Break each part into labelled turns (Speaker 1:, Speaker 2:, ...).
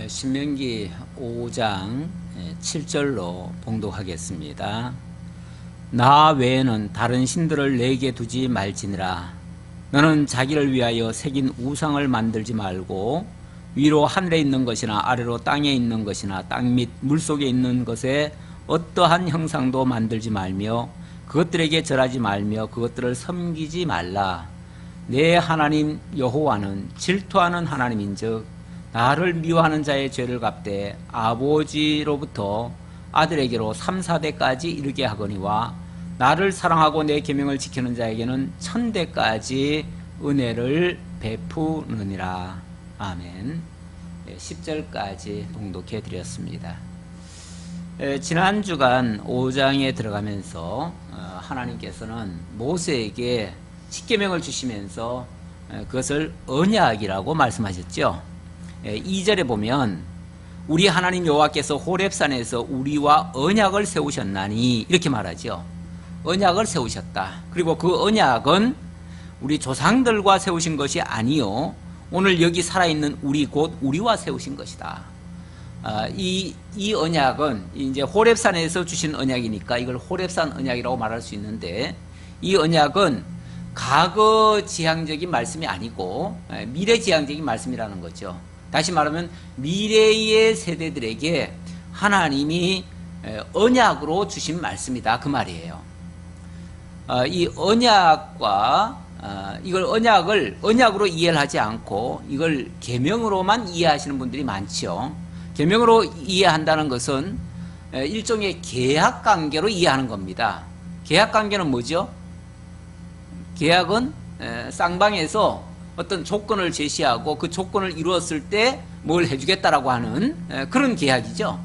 Speaker 1: 신명기 5장 7절로 봉독하겠습니다. 나 외에는 다른 신들을 내게 두지 말지니라. 너는 자기를 위하여 새긴 우상을 만들지 말고 위로 하늘에 있는 것이나 아래로 땅에 있는 것이나 땅 및 물속에 있는 것에 어떠한 형상도 만들지 말며 그것들에게 절하지 말며 그것들을 섬기지 말라. 내 하나님 여호와는 질투하는 하나님인즉 나를 미워하는 자의 죄를 갚되 아버지로부터 아들에게로 3, 4대까지 이르게 하거니와 나를 사랑하고 내 계명을 지키는 자에게는 1000대까지 은혜를 베푸느니라. 아멘. 10절까지 봉독해 드렸습니다. 지난 주간 5장에 들어가면서 하나님께서는 모세에게 십계명을 주시면서 그것을 언약이라고 말씀하셨죠. 2절에 보면 우리 하나님 여호와께서 호렙산에서 우리와 언약을 세우셨나니 이렇게 말하죠. 언약을 세우셨다. 그리고 그 언약은 우리 조상들과 세우신 것이 아니요 오늘 여기 살아있는 우리 곧 우리와 세우신 것이다. 이 언약은 이제 호렙산에서 주신 언약이니까 이걸 호렙산 언약이라고 말할 수 있는데 이 언약은 과거 지향적인 말씀이 아니고 미래 지향적인 말씀이라는 거죠. 다시 말하면 미래의 세대들에게 하나님이 언약으로 주신 말씀이다 그 말이에요. 이 언약과 이걸 언약으로 이해를 하지 않고 이걸 계명으로만 이해하시는 분들이 많죠. 계명으로 이해한다는 것은 일종의 계약 관계로 이해하는 겁니다. 계약 관계는 뭐죠? 계약은 쌍방에서 어떤 조건을 제시하고 그 조건을 이루었을 때 뭘 해주겠다라고 하는 그런 계약이죠.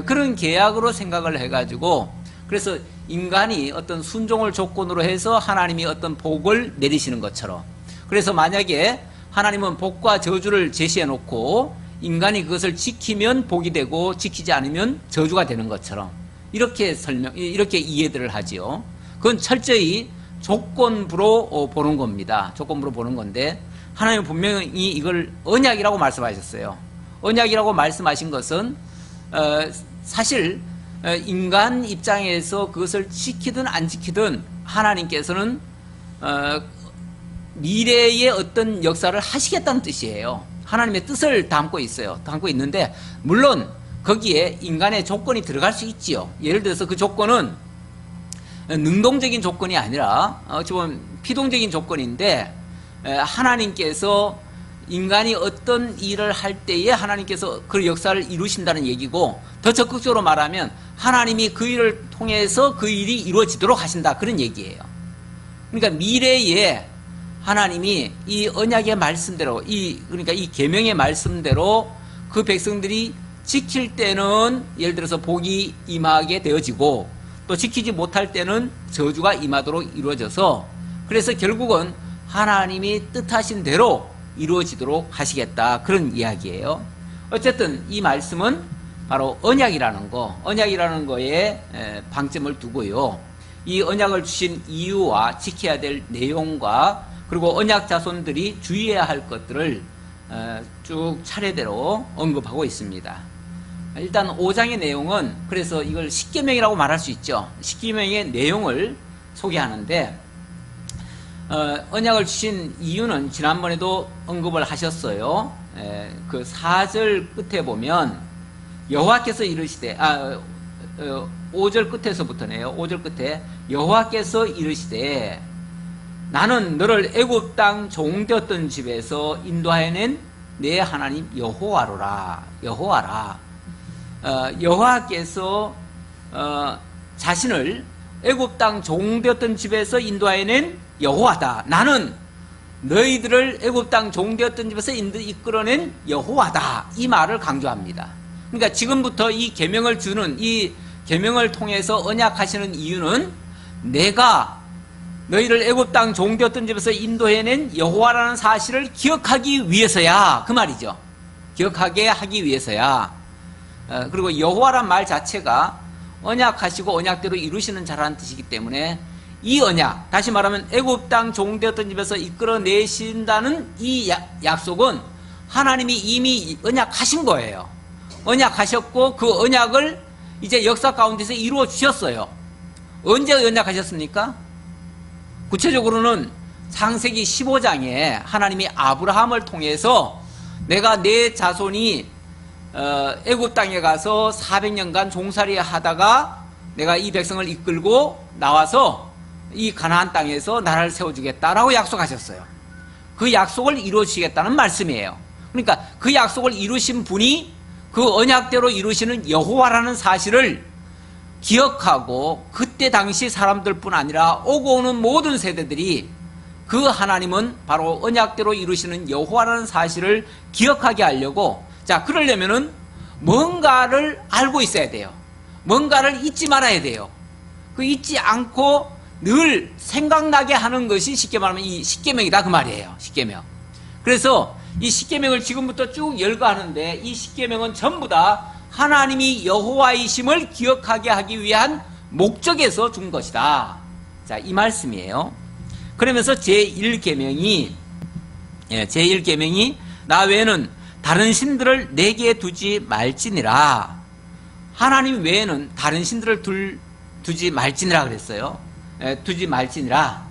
Speaker 1: 그런 계약으로 생각을 해가지고 그래서 인간이 어떤 순종을 조건으로 해서 하나님이 어떤 복을 내리시는 것처럼 그래서 만약에 하나님은 복과 저주를 제시해 놓고 인간이 그것을 지키면 복이 되고 지키지 않으면 저주가 되는 것처럼 이렇게 이렇게 이해들을 하지요. 그건 철저히 조건부로 보는 겁니다. 조건부로 보는 건데 하나님은 분명히 이걸 언약이라고 말씀하셨어요. 언약이라고 말씀하신 것은 사실 인간 입장에서 그것을 지키든 안 지키든 하나님께서는 미래의 어떤 역사를 하시겠다는 뜻이에요. 하나님의 뜻을 담고 있어요. 담고 있는데 물론 거기에 인간의 조건이 들어갈 수 있지요. 예를 들어서 그 조건은 능동적인 조건이 아니라 어찌 보면 피동적인 조건인데 하나님께서 인간이 어떤 일을 할 때에 하나님께서 그 역사를 이루신다는 얘기고 더 적극적으로 말하면 하나님이 그 일을 통해서 그 일이 이루어지도록 하신다 그런 얘기예요. 그러니까 미래에 하나님이 이 언약의 말씀대로 그러니까 이 계명의 말씀대로 그 백성들이 지킬 때는 예를 들어서 복이 임하게 되어지고 또 지키지 못할 때는 저주가 임하도록 이루어져서 그래서 결국은 하나님이 뜻하신 대로 이루어지도록 하시겠다 그런 이야기예요. 어쨌든 이 말씀은 바로 언약이라는 거에 방점을 두고요. 이 언약을 주신 이유와 지켜야 될 내용과 그리고 언약 자손들이 주의해야 할 것들을 쭉 차례대로 언급하고 있습니다. 일단 5장의 내용은 그래서 이걸 십계명이라고 말할 수 있죠. 십계명의 내용을 소개하는데 언약을 주신 이유는 지난번에도 언급을 하셨어요. 그 4절 끝에 보면 여호와께서 이르시되 5절 끝에서부터네요. 5절 끝에 여호와께서 이르시되 나는 너를 애굽 땅 종되었던 집에서 인도하여낸 내 하나님 여호와라. 여호와께서 자신을 애굽 땅 종되었던 집에서 인도하여낸 여호와다. 나는 너희들을 애굽 땅 종되었던 집에서 이끌어낸 여호와다. 이 말을 강조합니다. 그러니까 지금부터 이 계명을 주는 이 계명을 통해서 언약하시는 이유는 내가 너희를 애굽 땅 종되었던 집에서 인도해낸 여호와라는 사실을 기억하기 위해서야. 그 말이죠. 기억하게 하기 위해서야. 그리고 여호와란 말 자체가 언약하시고 언약대로 이루시는 자라는 뜻이기 때문에 이 언약, 다시 말하면 애굽 땅 종되었던 집에서 이끌어내신다는 이 약속은 하나님이 이미 언약하신 거예요. 언약하셨고 그 언약을 이제 역사 가운데서 이루어 주셨어요. 언제 언약하셨습니까? 구체적으로는 창세기 15장에 하나님이 아브라함을 통해서 내가 내 자손이 애굽 땅에 가서 400년간 종살이 하다가 내가 이 백성을 이끌고 나와서 이 가나안 땅에서 나라를 세워주겠다라고 약속하셨어요. 그 약속을 이루어주시겠다는 말씀이에요. 그러니까 그 약속을 이루신 분이 그 언약대로 이루시는 여호와라는 사실을 기억하고 그때 당시 사람들뿐 아니라 오고 오는 모든 세대들이 그 하나님은 바로 언약대로 이루시는 여호와라는 사실을 기억하게 하려고, 자, 그러려면은 뭔가를 알고 있어야 돼요. 뭔가를 잊지 말아야 돼요. 그 잊지 않고 늘 생각나게 하는 것이 쉽게 말하면 이 십계명이다 그 말이에요. 십계명. 그래서 이 십계명을 지금부터 쭉 열거하는데 이 십계명은 전부 다 하나님이 여호와이심을 기억하게 하기 위한 목적에서 준 것이다. 자, 이 말씀이에요. 그러면서 제1계명이 나 외에는 다른 신들을 내게 두지 말지니라. 하나님 외에는 다른 신들을 두지 말지니라 그랬어요. 두지 말지니라.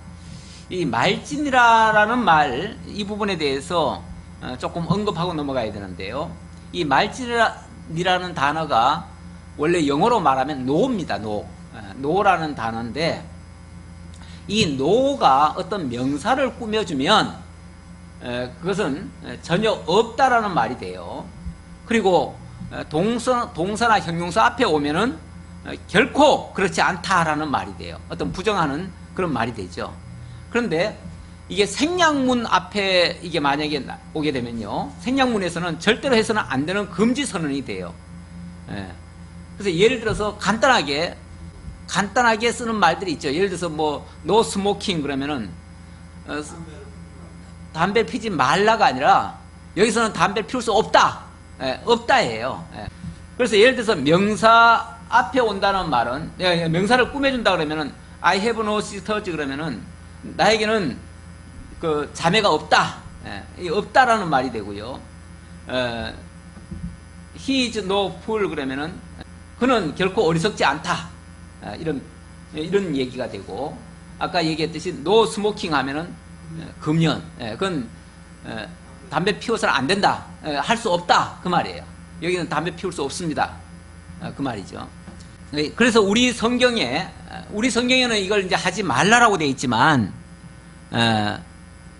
Speaker 1: 이 말지니라라는 말, 이 부분에 대해서 조금 언급하고 넘어가야 되는데요. 이 말지니라는 단어가 원래 영어로 말하면 노입니다. 노라는 단어인데, 이 노가 어떤 명사를 꾸며주면 그것은 전혀 없다라는 말이 돼요. 그리고 동사나 형용사 앞에 오면은 결코 그렇지 않다라는 말이 돼요. 어떤 부정하는 그런 말이 되죠. 그런데 이게 생략문 앞에 이게 만약에 오게 되면요, 생략문에서는 절대로 해서는 안 되는 금지 선언이 돼요. 그래서 예를 들어서 간단하게 쓰는 말들이 있죠. 예를 들어서 뭐 no smoking 그러면은 담배 피지 말라가 아니라 여기서는 담배 피울 수 없다. 없다예요. 그래서 예를 들어서 명사 앞에 온다는 말은, 명사를 꾸며준다 그러면은 I have no sisters 그러면은 나에게는 그 자매가 없다. 없다라는 말이 되고요. He is no fool 그러면은 그는 결코 어리석지 않다. 이런 얘기가 되고, 아까 얘기했듯이 no smoking 하면은 금연, 그건 담배 피워서는 안 된다, 할 수 없다 그 말이에요. 여기는 담배 피울 수 없습니다, 그 말이죠. 그래서 우리 성경에는 이걸 이제 하지 말라라고 되어 있지만,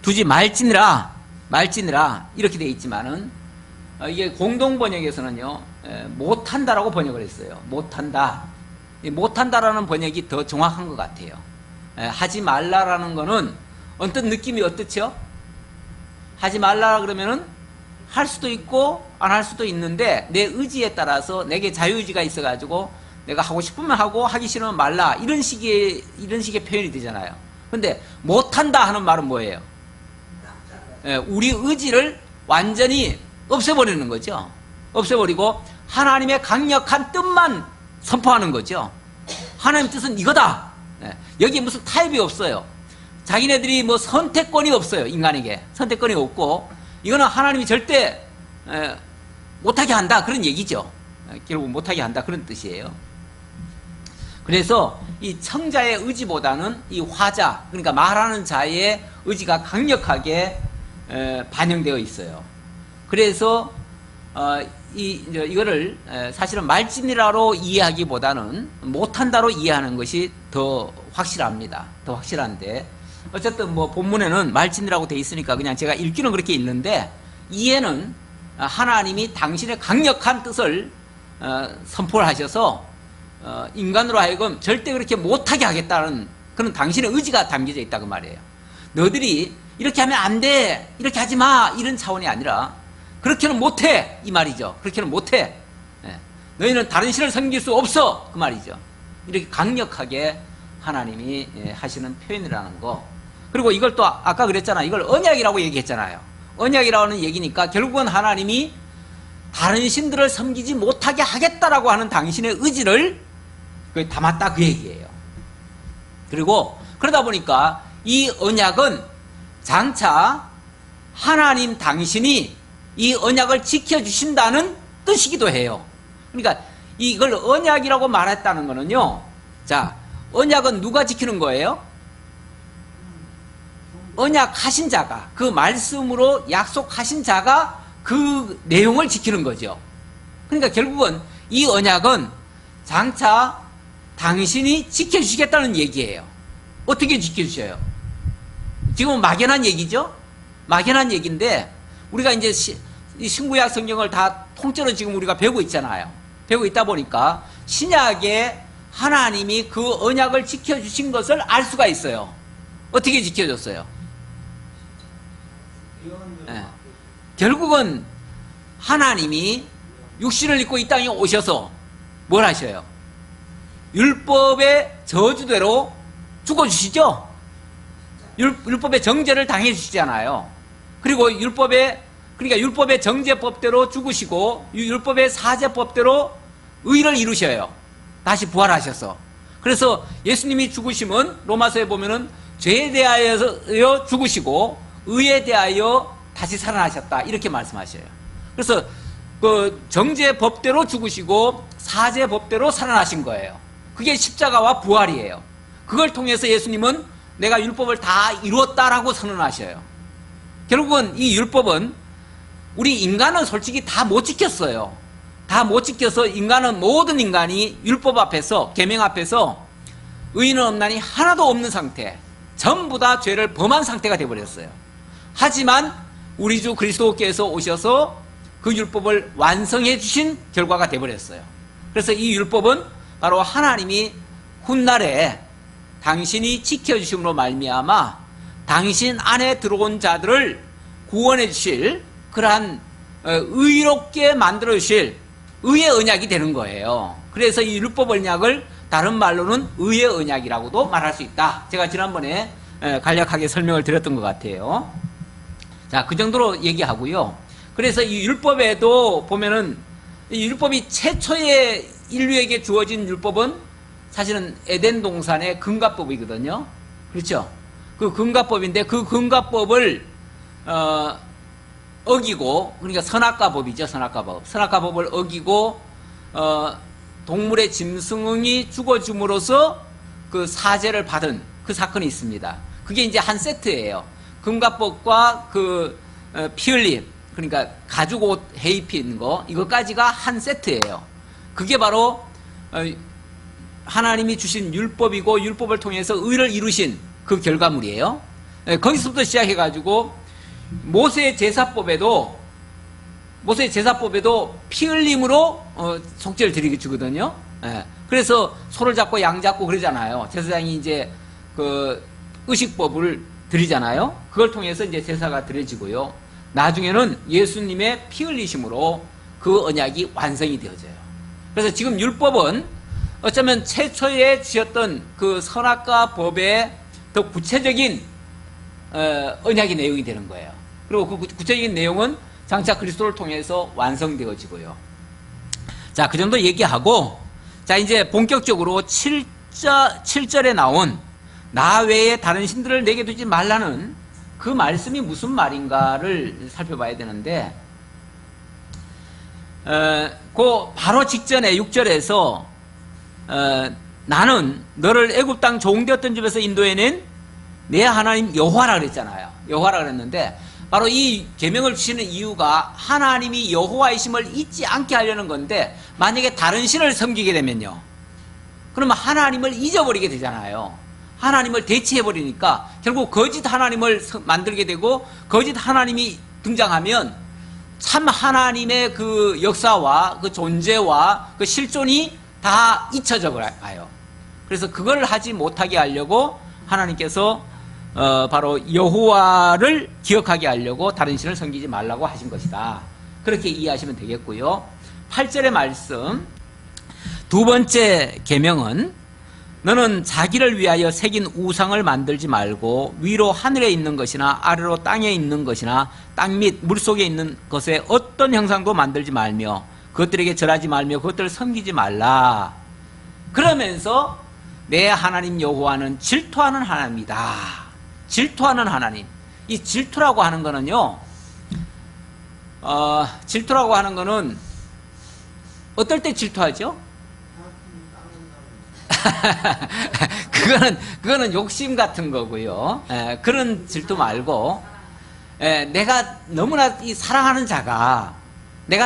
Speaker 1: 두지 말지니라 이렇게 되어 있지만은, 이게 공동 번역에서는요, 못한다라고 번역을 했어요. 못한다라는 번역이 더 정확한 것 같아요. 하지 말라라는 거는 언뜻 느낌이 어떻죠? 하지 말라 그러면은 할 수도 있고 안 할 수도 있는데 내 의지에 따라서 내게 자유의지가 있어가지고 내가 하고 싶으면 하고 하기 싫으면 말라, 이런 식의 표현이 되잖아요. 근데 못한다 하는 말은 뭐예요? 우리 의지를 완전히 없애버리는 거죠. 없애버리고 하나님의 강력한 뜻만 선포하는 거죠. 하나님 뜻은 이거다. 여기에 무슨 타협이 없어요. 자기네들이 뭐 선택권이 없어요. 인간에게 선택권이 없고, 이거는 하나님이 절대 못하게 한다 그런 얘기죠. 결국 못하게 한다 그런 뜻이에요. 그래서 이 청자의 의지보다는 이 화자, 그러니까 말하는 자의 의지가 강력하게 반영되어 있어요. 그래서 이거를 사실은 말지니라로 이해하기보다는 못한다로 이해하는 것이 더 확실합니다. 더 확실한데, 어쨌든 뭐 본문에는 말지니라고 돼 있으니까 그냥 제가 읽기는 그렇게 읽는데, 이해는 하나님이 당신의 강력한 뜻을 선포를 하셔서 인간으로 하여금 절대 그렇게 못하게 하겠다는 그런 당신의 의지가 담겨져 있다 그 말이에요. 너희들이 이렇게 하면 안 돼, 이렇게 하지 마, 이런 차원이 아니라 그렇게는 못해 이 말이죠. 그렇게는 못해. 너희는 다른 신을 섬길 수 없어 그 말이죠. 이렇게 강력하게 하나님이 하시는 표현이라는 거. 그리고 이걸 또 아까 그랬잖아, 이걸 언약이라고 얘기했잖아요. 언약이라는 얘기니까 결국은 하나님이 다른 신들을 섬기지 못하게 하겠다라고 하는 당신의 의지를 담았다 그 얘기예요. 그리고 그러다 보니까 이 언약은 장차 하나님 당신이 이 언약을 지켜주신다는 뜻이기도 해요. 그러니까 이걸 언약이라고 말했다는 거는요. 자, 언약은 누가 지키는 거예요? 언약하신 자가, 그 말씀으로 약속하신 자가 그 내용을 지키는 거죠. 그러니까 결국은 이 언약은 장차 당신이 지켜주시겠다는 얘기예요. 어떻게 지켜주셔요? 지금은 막연한 얘기죠? 막연한 얘기인데, 우리가 이제 이 신구약 성경을 다 통째로 지금 우리가 배우고 있잖아요. 배우고 있다 보니까 신약에 하나님이 그 언약을 지켜주신 것을 알 수가 있어요. 어떻게 지켜줬어요? 네. 결국은 하나님이 육신을 입고 이 땅에 오셔서 뭘 하셔요? 율법의 저주대로 죽어주시죠? 율법의 정죄를 당해주시잖아요. 그리고 그러니까 율법의 정죄법대로 죽으시고 율법의 사죄법대로 의를 이루셔요. 다시 부활하셔서. 그래서 예수님이 죽으심은 로마서에 보면은 죄에 대하여 죽으시고 의에 대하여 다시 살아나셨다, 이렇게 말씀하셔요. 그래서 그 정죄법대로 죽으시고 사죄법대로 살아나신 거예요. 그게 십자가와 부활이에요. 그걸 통해서 예수님은 내가 율법을 다 이루었다라고 선언하셔요. 결국은 이 율법은 우리 인간은 솔직히 다 못 지켰어요. 다 못 지켜서 모든 인간이 율법 앞에서, 계명 앞에서 의인은 없나니 하나도 없는 상태, 전부 다 죄를 범한 상태가 되어버렸어요. 하지만 우리 주 그리스도께서 오셔서 그 율법을 완성해 주신 결과가 되어버렸어요. 그래서 이 율법은 바로 하나님이 훗날에 당신이 지켜주심으로 말미암아 당신 안에 들어온 자들을 구원해 주실 그러한 의롭게 만들어 주실 의의 언약이 되는 거예요. 그래서 이 율법 언약을 다른 말로는 의의 언약이라고도 말할 수 있다. 제가 지난번에 간략하게 설명을 드렸던 것 같아요. 자, 그 정도로 얘기하고요. 그래서 이 율법에도 보면은 이 율법이 최초의 인류에게 주어진 율법은 사실은 에덴 동산의 금가법이거든요. 그렇죠? 그 금가법인데 그 금가법을 어기고, 그러니까 선악과법이죠. 선악과법을 어기고 동물의 짐승이 죽어줌으로써 그 사죄를 받은 그 사건이 있습니다. 그게 이제 한 세트예요. 금가법과 그 피 흘림, 그러니까 가죽 옷 해 입힌 거, 이거까지가 한 세트예요. 그게 바로 하나님이 주신 율법이고 율법을 통해서 의를 이루신 그 결과물이에요. 거기서부터 시작해가지고 모세의 제사법에도 피 흘림으로 속죄를 드리게 주거든요. 그래서 소를 잡고 양 잡고 그러잖아요. 제사장이 이제 그 의식법을 드리잖아요. 그걸 통해서 이제 제사가 드려지고요. 나중에는 예수님의 피 흘리심으로 그 언약이 완성이 되어져요. 그래서 지금 율법은 어쩌면 최초에 지었던 그 선악과 법의 더 구체적인 언약의 내용이 되는 거예요. 그리고 그 구체적인 내용은 장차 그리스도를 통해서 완성되어지고요. 자, 그 정도 얘기하고, 자, 이제 본격적으로 7절에 나온 나 외에 다른 신들을 내게 두지 말라는 그 말씀이 무슨 말인가를 살펴봐야 되는데, 그 바로 직전에 6절에서 나는 너를 애굽 땅 종되었던 집에서 인도해낸 내 하나님 여호와라 그랬잖아요. 여호와라 그랬는데, 바로 이 계명을 주시는 이유가 하나님이 여호와이심을 잊지 않게 하려는 건데, 만약에 다른 신을 섬기게 되면요, 그러면 하나님을 잊어버리게 되잖아요. 하나님을 대체해버리니까 결국 거짓 하나님을 만들게 되고, 거짓 하나님이 등장하면 참 하나님의 그 역사와 그 존재와 그 실존이 다 잊혀져 가요. 그래서 그걸 하지 못하게 하려고 하나님께서 바로 여호와를 기억하게 하려고 다른 신을 섬기지 말라고 하신 것이다. 그렇게 이해하시면 되겠고요. 8절의 말씀, 두 번째 계명은 너는 자기를 위하여 새긴 우상을 만들지 말고 위로 하늘에 있는 것이나 아래로 땅에 있는 것이나 땅 및 물속에 있는 것에 어떤 형상도 만들지 말며 그것들에게 절하지 말며 그것들을 섬기지 말라. 그러면서 내 하나님 여호와는 질투하는 하나님이다. 질투하는 하나님. 이 질투라고 하는 거는요, 질투라고 하는 거는 어떨 때 질투하죠? 그거는 욕심 같은 거고요. 그런 질투 말고, 내가 너무나 내가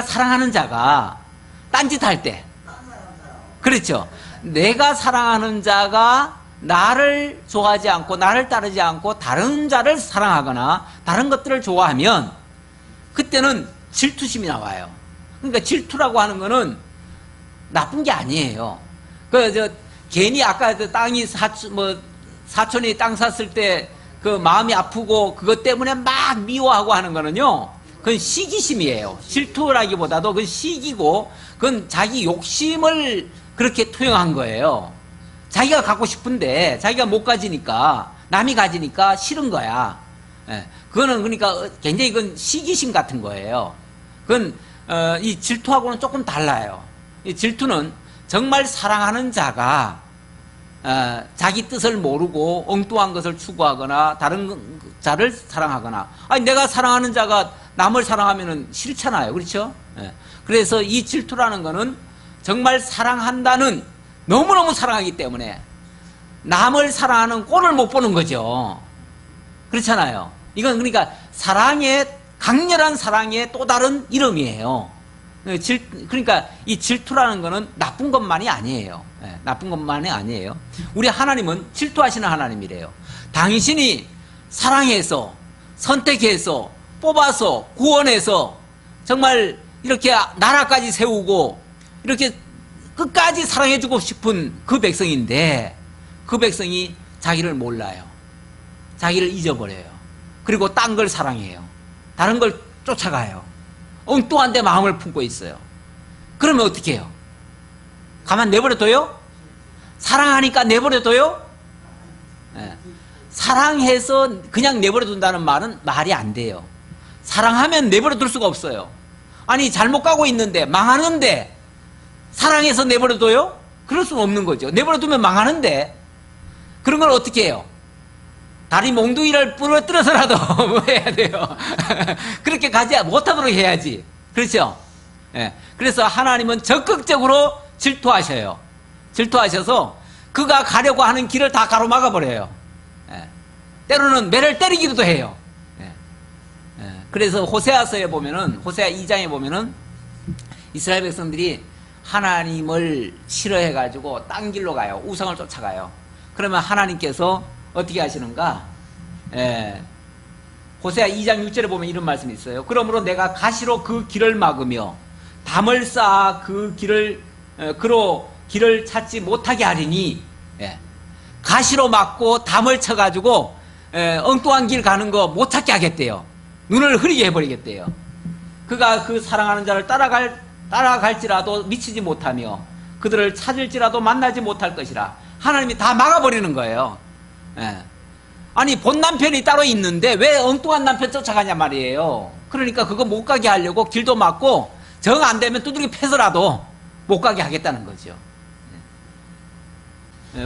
Speaker 1: 사랑하는 자가 딴짓할 때, 그렇죠. 내가 사랑하는 자가 나를 좋아하지 않고 나를 따르지 않고 다른 자를 사랑하거나 다른 것들을 좋아하면 그때는 질투심이 나와요. 그러니까 질투라고 하는 거는 나쁜 게 아니에요. 괜히 아까 사촌이 땅 샀을 때 그 마음이 아프고 그것 때문에 막 미워하고 하는 거는요, 그건 시기심이에요. 질투라기보다도 그건 시기고, 그건 자기 욕심을 그렇게 투영한 거예요. 자기가 갖고 싶은데 자기가 못 가지니까, 남이 가지니까 싫은 거야. 그거는 그러니까 굉장히 그건 시기심 같은 거예요. 그건 이 질투하고는 조금 달라요. 이 질투는 정말 사랑하는 자가 자기 뜻을 모르고 엉뚱한 것을 추구하거나 다른 자를 사랑하거나, 아니 내가 사랑하는 자가 남을 사랑하면은 싫잖아요. 그렇죠? 그래서 이 질투라는 거는 정말 사랑한다는, 너무너무 사랑하기 때문에 남을 사랑하는 꼴을 못 보는 거죠. 그렇잖아요. 이건 그러니까 강렬한 사랑의 또 다른 이름이에요. 그러니까 이 질투라는 거는 나쁜 것만이 아니에요. 나쁜 것만이 아니에요. 우리 하나님은 질투하시는 하나님이래요. 당신이 사랑해서, 선택해서, 뽑아서, 구원해서 정말 이렇게 나라까지 세우고 이렇게 끝까지 사랑해주고 싶은 그 백성인데, 그 백성이 자기를 몰라요. 자기를 잊어버려요. 그리고 딴 걸 사랑해요. 다른 걸 쫓아가요. 엉뚱한 데 마음을 품고 있어요. 그러면 어떻게 해요? 가만 내버려둬요? 사랑하니까 내버려둬요? 사랑해서 그냥 내버려둔다는 말은 말이 안 돼요. 사랑하면 내버려둘 수가 없어요. 아니 잘못 가고 있는데, 망하는데 사랑해서 내버려둬요? 그럴 수는 없는 거죠. 내버려두면 망하는데. 그런 걸 어떻게 해요? 다리 몽둥이를 부러뜨려서라도 뭐 해야 돼요. 그렇게 가지 못하도록 해야지. 그렇죠? 그래서 하나님은 적극적으로 질투하셔요. 질투하셔서 그가 가려고 하는 길을 다 가로막아 버려요. 때로는 매를 때리기도 해요. 그래서 호세아서에 보면은, 호세아 2장에 보면은 이스라엘 백성들이 하나님을 싫어해가지고 딴 길로 가요. 우상을 쫓아가요. 그러면 하나님께서 어떻게 하시는가? 호세아 2장 6절에 보면 이런 말씀이 있어요. 그러므로 내가 가시로 그 길을 막으며 담을 쌓아 그로 길을 찾지 못하게 하리니, 가시로 막고 담을 쳐가지고 엉뚱한 길 가는 거 못 찾게 하겠대요. 눈을 흐리게 해버리겠대요. 그가 그 사랑하는 자를 따라갈지라도 미치지 못하며 그들을 찾을지라도 만나지 못할 것이라. 하나님이 다 막아버리는 거예요. 아니 본 남편이 따로 있는데 왜 엉뚱한 남편 쫓아가냐 말이에요. 그러니까 그거 못 가게 하려고 길도 막고 정 안 되면 두드려 패서라도 못 가게 하겠다는 거죠.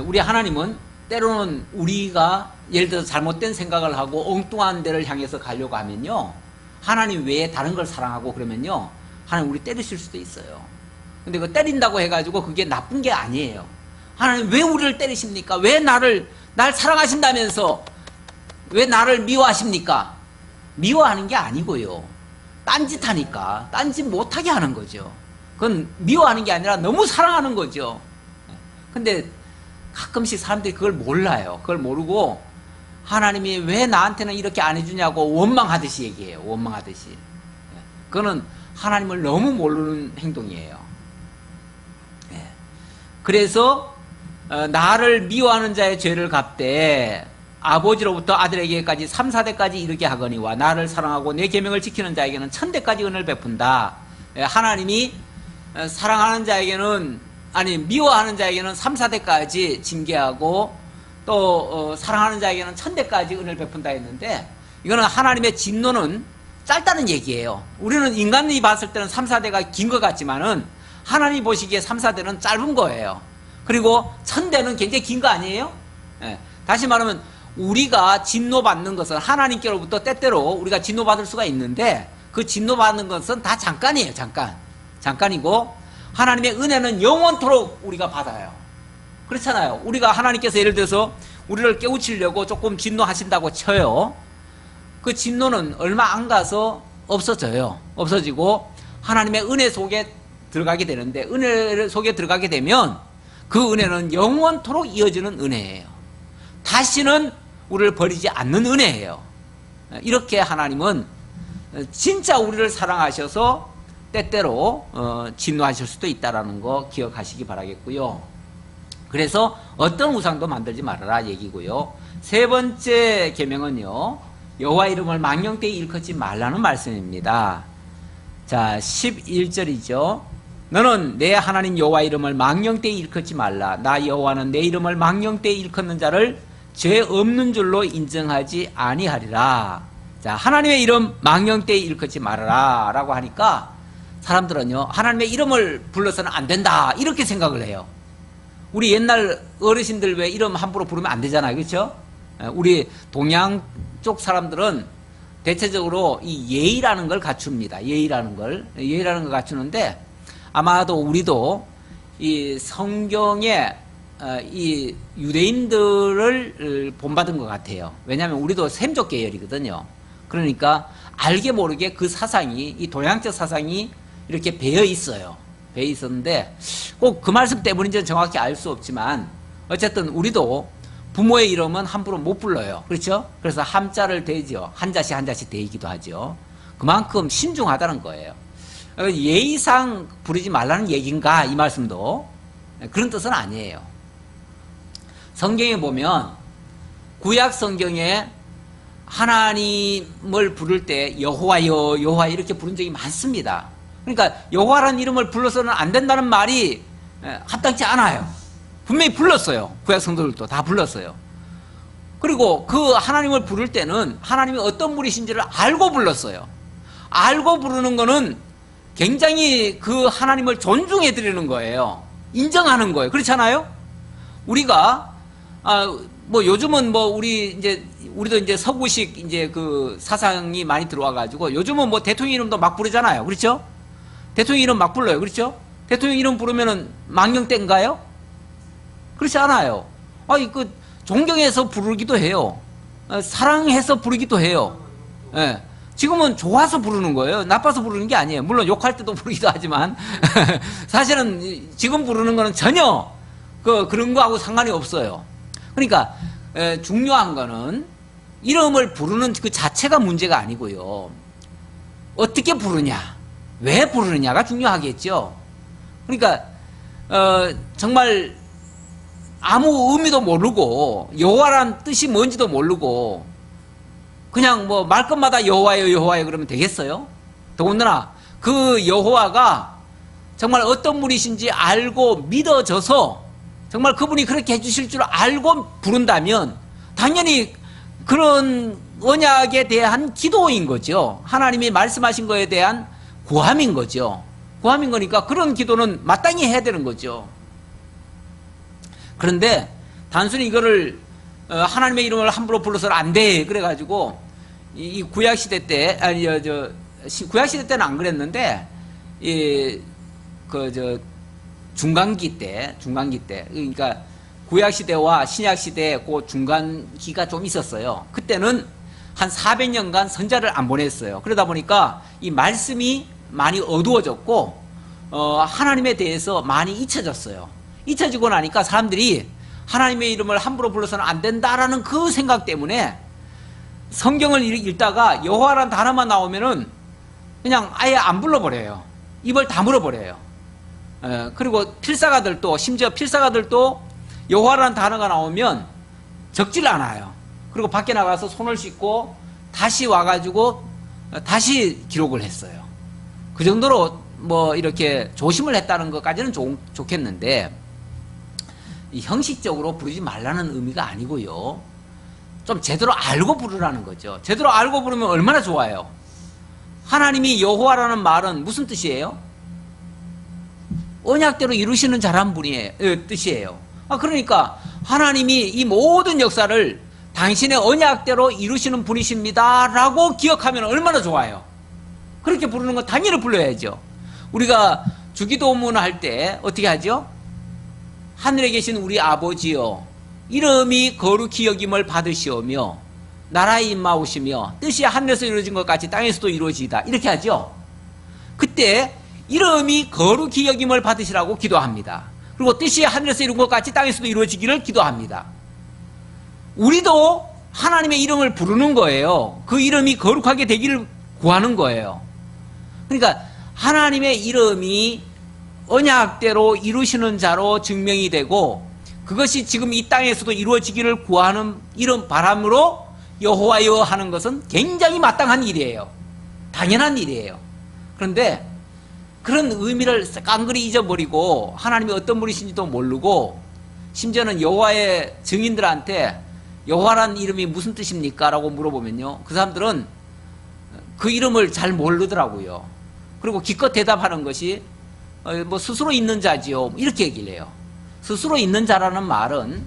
Speaker 1: 우리 하나님은 때로는 우리가 예를 들어서 잘못된 생각을 하고 엉뚱한 데를 향해서 가려고 하면요, 하나님 외에 다른 걸 사랑하고 그러면요, 하나님 우리 때리실 수도 있어요. 근데 그 때린다고 해가지고 그게 나쁜 게 아니에요. 하나님 왜 우리를 때리십니까? 왜 날 사랑하신다면서 왜 나를 미워하십니까? 미워하는 게 아니고요, 딴짓하니까 딴짓 못하게 하는 거죠. 그건 미워하는 게 아니라 너무 사랑하는 거죠. 근데 가끔씩 사람들이 그걸 몰라요. 그걸 모르고 하나님이 왜 나한테는 이렇게 안 해주냐고 원망하듯이 얘기해요. 원망하듯이. 그거는 하나님을 너무 모르는 행동이에요. 그래서 나를 미워하는 자의 죄를 갚되 아버지로부터 아들에게까지 3, 4대까지 이르게 하거니와 나를 사랑하고 내 계명을 지키는 자에게는 1000대까지 은혜를 베푼다. 하나님이 사랑하는 자에게는, 아니 미워하는 자에게는 3, 4대까지 징계하고 또 사랑하는 자에게는 1000대까지 은혜를 베푼다 했는데, 이거는 하나님의 진노는 짧다는 얘기예요. 우리는 인간이 봤을 때는 3, 4대가 긴 것 같지만은 하나님 보시기에 3, 4대는 짧은 거예요. 그리고 1000대는 굉장히 긴 거 아니에요? 다시 말하면 우리가 진노받는 것은 하나님께로부터 때때로 우리가 진노받을 수가 있는데, 그 그 진노받는 것은 다 잠깐이에요. 잠깐이고 하나님의 은혜는 영원토록 우리가 받아요. 그렇잖아요. 우리가 하나님께서 예를 들어서 우리를 깨우치려고 조금 진노하신다고 쳐요. 그 진노는 얼마 안 가서 없어져요. 없어지고 하나님의 은혜 속에 들어가게 되는데, 은혜 속에 들어가게 되면 그 은혜는 영원토록 이어지는 은혜예요. 다시는 우리를 버리지 않는 은혜예요. 이렇게 하나님은 진짜 우리를 사랑하셔서 때때로 진노하실 수도 있다는 거 기억하시기 바라겠고요. 그래서 어떤 우상도 만들지 말아라 얘기고요. 세 번째 계명은요, 여호와 이름을 망령되이 일컫지 말라는 말씀입니다. 자, 11절이죠. 너는 내 하나님 여호와 이름을 망령되이 일컫지 말라. 나 여호와는 내 이름을 망령되이 일컫는 자를 죄 없는 줄로 인정하지 아니하리라. 자, 하나님의 이름 망령되이 일컫지 말아라 라고 하니까 사람들은요, 하나님의 이름을 불러서는 안 된다 이렇게 생각을 해요. 우리 옛날 어르신들 왜 이름 함부로 부르면 안 되잖아요. 그렇죠? 우리 동양 쪽 사람들은 대체적으로 이 예의라는 걸 갖춥니다. 예의라는 걸 갖추는데, 아마도 우리도 이 성경에 이 유대인들을 본받은 것 같아요. 왜냐하면 우리도 셈족 계열이거든요. 그러니까 알게 모르게 그 사상이, 이 동양적 사상이 이렇게 배어 있어요. 배어 있었는데 꼭 그 말씀 때문인지는 정확히 알 수 없지만 어쨌든 우리도 부모의 이름은 함부로 못 불러요. 그렇죠? 그래서 함자를 대죠. 한자씩 한자씩 대이기도 하죠. 그만큼 신중하다는 거예요. 예의상 부르지 말라는 얘기인가 이 말씀도 그런 뜻은 아니에요. 성경에 보면 구약 성경에 하나님을 부를 때 여호와여 여호와 이렇게 부른 적이 많습니다. 그러니까 여호와라는 이름을 불러서는 안 된다는 말이 합당치 않아요. 분명히 불렀어요. 구약 성도들도 다 불렀어요. 그리고 그 하나님을 부를 때는 하나님이 어떤 분이신지를 알고 불렀어요. 알고 부르는 거는 굉장히 그 하나님을 존중해 드리는 거예요. 인정하는 거예요. 그렇잖아요? 우리가 뭐 요즘은 뭐 우리도 이제 서구식 이제 그 사상이 많이 들어와 가지고 요즘은 뭐 대통령 이름도 막 부르잖아요. 그렇죠? 대통령 이름 막 불러요. 그렇죠? 대통령 이름 부르면은 망령된가요? 그렇지 않아요. 그 존경해서 부르기도 해요. 사랑해서 부르기도 해요. 예. 지금은 좋아서 부르는 거예요. 나빠서 부르는 게 아니에요. 물론 욕할 때도 부르기도 하지만 사실은 지금 부르는 거는 전혀 그런 거하고 상관이 없어요. 그러니까 중요한 거는 이름을 부르는 그 자체가 문제가 아니고요. 어떻게 부르냐, 왜 부르느냐가 중요하겠죠. 그러니까 정말 아무 의미도 모르고 여호와란 뜻이 뭔지도 모르고 그냥 뭐 말끝마다 여호와여 여호와여 그러면 되겠어요? 더군다나 그 여호와가 정말 어떤 분이신지 알고 믿어져서 정말 그분이 그렇게 해주실 줄 알고 부른다면 당연히 그런 언약에 대한 기도인 거죠. 하나님이 말씀하신 거에 대한 구함인 거죠. 구함인 거니까 그런 기도는 마땅히 해야 되는 거죠. 그런데 단순히 이거를 하나님의 이름을 함부로 불러서는 안 돼 그래가지고 이 구약시대 때 구약시대 때는 안 그랬는데 중간기 때 그러니까 구약시대와 신약시대 그 중간기가 좀 있었어요. 그때는 한 400년간 선자를 안 보냈어요. 그러다 보니까 이 말씀이 많이 어두워졌고 하나님에 대해서 많이 잊혀졌어요. 잊혀지고 나니까 사람들이 하나님의 이름을 함부로 불러서는 안 된다라는 그 생각 때문에 성경을 읽다가 여호와라는 단어만 나오면은 그냥 아예 안 불러버려요. 입을 다물어버려요. 그리고 필사가들도, 심지어 필사가들도 여호와라는 단어가 나오면 적질 않아요. 그리고 밖에 나가서 손을 씻고 다시 와가지고 다시 기록을 했어요. 그 정도로 뭐 이렇게 조심을 했다는 것까지는 좋겠는데, 이 형식적으로 부르지 말라는 의미가 아니고요. 좀 제대로 알고 부르라는 거죠. 제대로 알고 부르면 얼마나 좋아요. 하나님이 여호와라는 말은 무슨 뜻이에요? 언약대로 이루시는 잘한 분이에요. 뜻이에요. 그러니까 하나님이 이 모든 역사를 당신의 언약대로 이루시는 분이십니다 라고 기억하면 얼마나 좋아요. 그렇게 부르는 건 당연히 불러야죠. 우리가 주기도문 할 때 어떻게 하죠? 하늘에 계신 우리 아버지여, 이름이 거룩히 여김을 받으시오며 나라의 임마오시며 뜻이 하늘에서 이루어진 것 같이 땅에서도 이루어지이다, 이렇게 하죠. 그때 이름이 거룩히 여김을 받으시라고 기도합니다. 그리고 뜻이 하늘에서 이룬 것 같이 땅에서도 이루어지기를 기도합니다. 우리도 하나님의 이름을 부르는 거예요. 그 이름이 거룩하게 되기를 구하는 거예요. 그러니까 하나님의 이름이 언약대로 이루시는 자로 증명이 되고, 그것이 지금 이 땅에서도 이루어지기를 구하는 이런 바람으로 여호와여 하는 것은 굉장히 마땅한 일이에요. 당연한 일이에요. 그런데 그런 의미를 깡그리 잊어버리고 하나님이 어떤 분이신지도 모르고, 심지어는 여호와의 증인들한테 여호와라는 이름이 무슨 뜻입니까? 라고 물어보면요, 그 사람들은 그 이름을 잘 모르더라고요. 그리고 기껏 대답하는 것이 뭐 스스로 있는 자지요, 이렇게 얘기를 해요. 스스로 있는 자라는 말은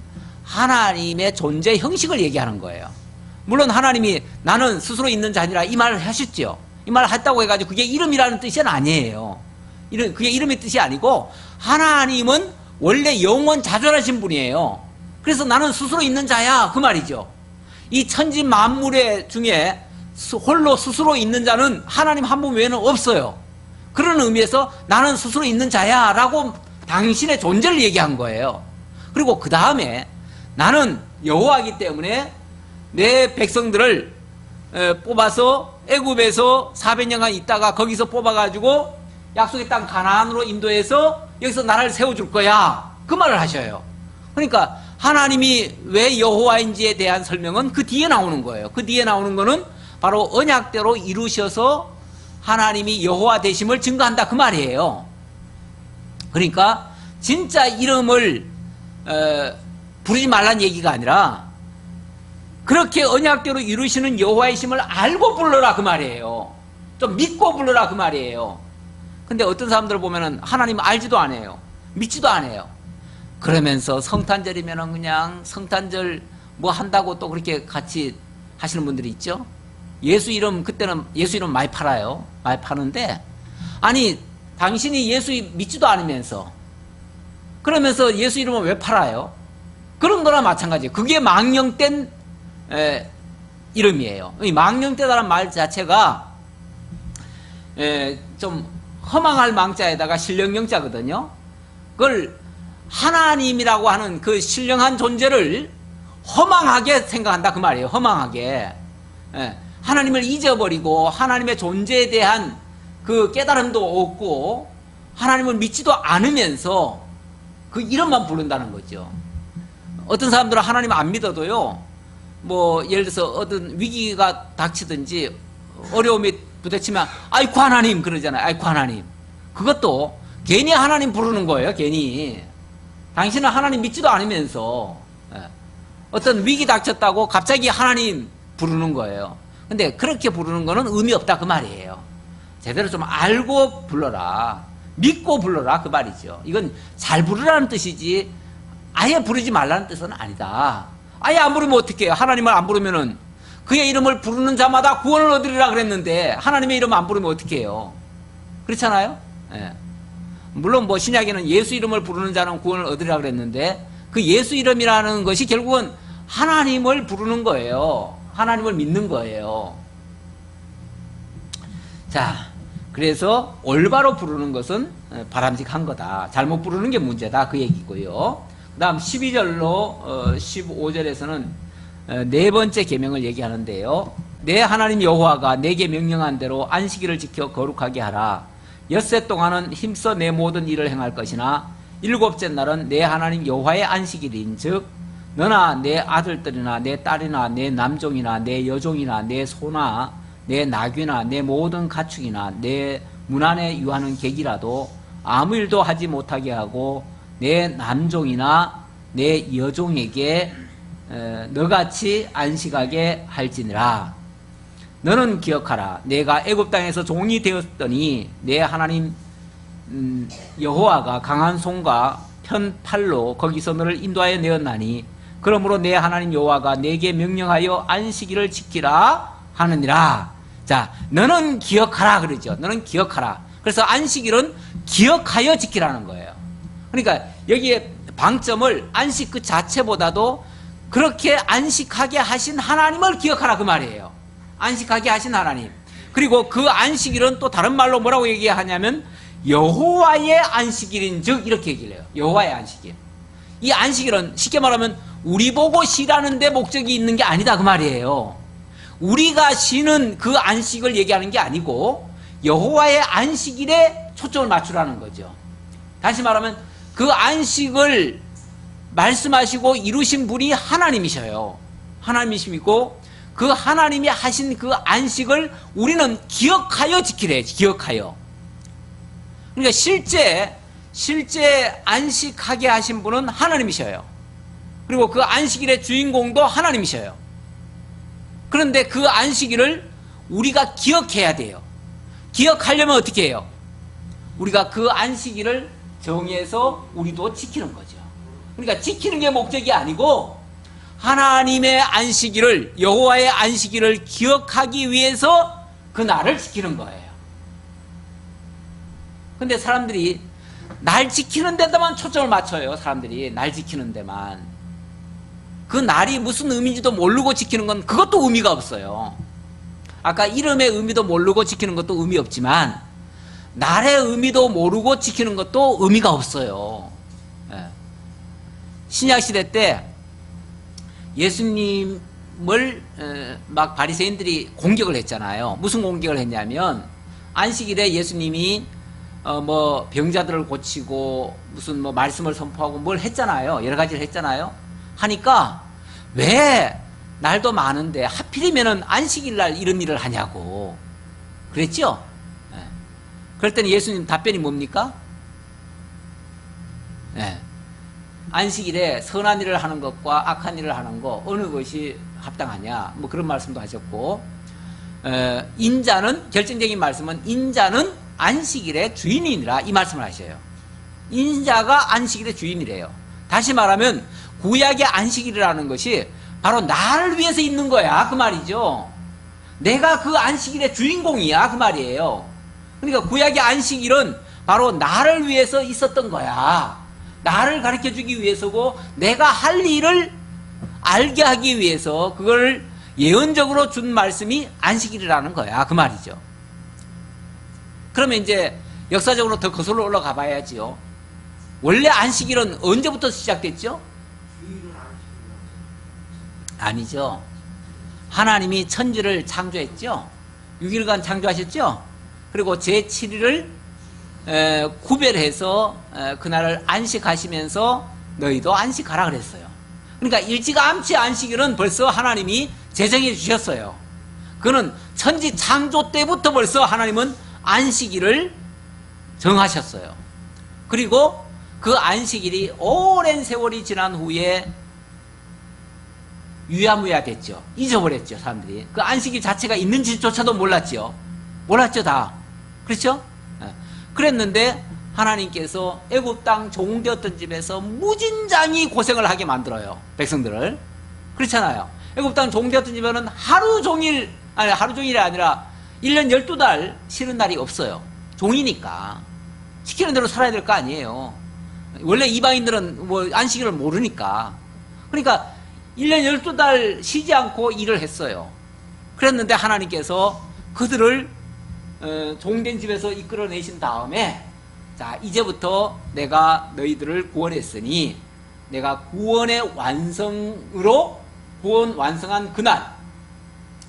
Speaker 1: 하나님의 존재 형식을 얘기하는 거예요. 물론 하나님이 나는 스스로 있는 자니라 이 말을 하셨죠. 이 말을 했다고 해가지고 그게 이름이라는 뜻은 아니에요. 그게 이름의 뜻이 아니고, 하나님은 원래 영원 자존하신 분이에요. 그래서 나는 스스로 있는 자야, 그 말이죠. 이 천지 만물의 중에 홀로 스스로 있는 자는 하나님 한 분 외에는 없어요. 그런 의미에서 나는 스스로 있는 자야 라고 당신의 존재를 얘기한 거예요. 그리고 그 다음에 나는 여호와이기 때문에 내 백성들을 뽑아서 애굽에서 400년간 있다가 거기서 뽑아가지고 약속의 땅 가나안으로 인도해서 여기서 나라를 세워줄 거야, 그 말을 하셔요. 그러니까 하나님이 왜 여호와인지에 대한 설명은 그 뒤에 나오는 거예요. 그 뒤에 나오는 거는 바로 언약대로 이루셔서 하나님이 여호와 되심을 증거한다, 그 말이에요. 그러니까 진짜 이름을 부르지 말란 얘기가 아니라 그렇게 언약대로 이루시는 여호와이심을 알고 불러라, 그 말이에요. 좀 믿고 불러라, 그 말이에요. 근데 어떤 사람들을 보면은 하나님 알지도 않아요. 믿지도 않아요. 그러면서 성탄절이면은 그냥 성탄절 뭐 한다고 또 그렇게 같이 하시는 분들이 있죠. 예수 이름, 그때는 예수 이름 많이 팔아요. 많이 파는데, 아니 당신이 예수 믿지도 않으면서 그러면서 예수 이름을 왜 팔아요? 그런 거나 마찬가지예요. 그게 망령된 이름이에요. 이 망령되다는 말 자체가 좀 허망할 망자에다가 신령영자거든요. 그걸 하나님이라고 하는 그 신령한 존재를 허망하게 생각한다, 그 말이에요. 허망하게. 하나님을 잊어버리고 하나님의 존재에 대한 그 깨달음도 없고 하나님을 믿지도 않으면서 그 이름만 부른다는 거죠. 어떤 사람들은 하나님 안 믿어도요, 뭐 예를 들어서 어떤 위기가 닥치든지 어려움이 부딪히면 아이고 하나님 그러잖아요. 아이고 하나님. 그것도 괜히 하나님 부르는 거예요. 괜히. 당신은 하나님 믿지도 않으면서 어떤 위기 닥쳤다고 갑자기 하나님 부르는 거예요. 근데 그렇게 부르는 거는 의미 없다, 그 말이에요. 제대로 좀 알고 불러라, 믿고 불러라, 그 말이죠. 이건 잘 부르라는 뜻이지 아예 부르지 말라는 뜻은 아니다. 아예 안 부르면 어떻게 해요? 하나님을 안 부르면은 그의 이름을 부르는 자마다 구원을 얻으리라 그랬는데 하나님의 이름 안 부르면 어떻게 해요? 그렇잖아요? 예. 물론 뭐 신약에는 예수 이름을 부르는 자는 구원을 얻으리라 그랬는데 그 예수 이름이라는 것이 결국은 하나님을 부르는 거예요. 하나님을 믿는 거예요. 자, 그래서 올바로 부르는 것은 바람직한 거다. 잘못 부르는 게 문제다, 그 얘기고요. 그 다음 12절로 15절에서는 네 번째 계명을 얘기하는데요. 내 하나님 여호와가 내게 명령한 대로 안식일을 지켜 거룩하게 하라. 엿새 동안은 힘써 내 모든 일을 행할 것이나 일곱째 날은 내 하나님 여호와의 안식일인 즉 너나 내 아들들이나 내 딸이나 내 남종이나 내 여종이나 내 소나 내 나귀나 내 모든 가축이나 내 문 안에 유하는 객이라도 아무 일도 하지 못하게 하고 내 남종이나 내 여종에게 너같이 안식하게 할지니라. 너는 기억하라. 내가 애굽 땅에서 종이 되었더니 내 하나님 여호와가 강한 손과 편 팔로 거기서 너를 인도하여 내었나니 그러므로 내 하나님 여호와가 내게 명령하여 안식일을 지키라 하느니라. 자, 너는 기억하라 그러죠. 너는 기억하라. 그래서 안식일은 기억하여 지키라는 거예요. 그러니까 여기에 방점을 안식 그 자체보다도 그렇게 안식하게 하신 하나님을 기억하라 그 말이에요. 안식하게 하신 하나님. 그리고 그 안식일은 또 다른 말로 뭐라고 얘기하냐면 여호와의 안식일인즉 이렇게 얘기를 해요. 여호와의 안식일. 이 안식일은 쉽게 말하면 우리 보고 쉬라는 데 목적이 있는 게 아니다 그 말이에요. 우리가 쉬는 그 안식을 얘기하는 게 아니고 여호와의 안식일에 초점을 맞추라는 거죠. 다시 말하면 그 안식을 말씀하시고 이루신 분이 하나님이셔요. 하나님이시고 그 하나님이 하신 그 안식을 우리는 기억하여 지키래. 기억하여. 그러니까 실제 안식하게 하신 분은 하나님이셔요. 그리고 그 안식일의 주인공도 하나님이셔요. 그런데 그 안식일을 우리가 기억해야 돼요. 기억하려면 어떻게 해요? 우리가 그 안식일을 정해서 우리도 지키는 거죠. 그러니까 지키는 게 목적이 아니고 하나님의 안식일을, 여호와의 안식일을 기억하기 위해서 그 날을 지키는 거예요. 근데 사람들이 날 지키는 데다만 초점을 맞춰요. 사람들이 날 지키는 데만. 그 날이 무슨 의미인지도 모르고 지키는 건 그것도 의미가 없어요. 아까 이름의 의미도 모르고 지키는 것도 의미 없지만 날의 의미도 모르고 지키는 것도 의미가 없어요. 예. 신약시대 때 예수님을 막 바리새인들이 공격을 했잖아요. 무슨 공격을 했냐면 안식일에 예수님이 뭐 병자들을 고치고 무슨 뭐 말씀을 선포하고 뭘 했잖아요. 여러 가지를 했잖아요. 하니까 왜 날도 많은데 하필이면은 안식일 날 이런 일을 하냐고 그랬죠. 네. 그랬더니 예수님 답변이 뭡니까? 네. 안식일에 선한 일을 하는 것과 악한 일을 하는 거 어느 것이 합당하냐 뭐 그런 말씀도 하셨고, 인자는 결정적인 말씀은 인자는 안식일의 주인이니라 이 말씀을 하셔요. 인자가 안식일의 주인이래요. 다시 말하면 구약의 안식일이라는 것이 바로 나를 위해서 있는 거야 그 말이죠. 내가 그 안식일의 주인공이야 그 말이에요. 그러니까 구약의 안식일은 바로 나를 위해서 있었던 거야. 나를 가르쳐주기 위해서고 내가 할 일을 알게 하기 위해서 그걸 예언적으로 준 말씀이 안식일이라는 거야 그 말이죠. 그러면 이제 역사적으로 더 거슬러 올라가 봐야지요. 원래 안식일은 언제부터 시작됐죠? 아니죠. 하나님이 천지를 창조했죠. 6일간 창조하셨죠. 그리고 제7일을 구별해서 그날을 안식하시면서 너희도 안식하라 그랬어요. 그러니까 일찌감치 안식일은 벌써 하나님이 제정해 주셨어요. 그는 천지 창조 때부터 벌써 하나님은 안식일을 정하셨어요. 그리고 그 안식일이 오랜 세월이 지난 후에 유야무야 됐죠. 잊어버렸죠 사람들이. 그 안식일 자체가 있는지조차도 몰랐죠. 몰랐죠 다. 그렇죠? 그랬는데 하나님께서 애굽 땅 종되었던 집에서 무진장이 고생을 하게 만들어요 백성들을. 그렇잖아요. 애굽 땅 종되었던 집에는 하루 종일이 아니라 1년 12달 쉬는 날이 없어요. 종이니까 시키는 대로 살아야 될 거 아니에요. 원래 이방인들은 뭐 안식일을 모르니까. 그러니까 1년 12달 쉬지 않고 일을 했어요. 그랬는데 하나님께서 그들을 종된 집에서 이끌어내신 다음에 자 이제부터 내가 너희들을 구원했으니 내가 구원의 완성으로 구원 완성한 그날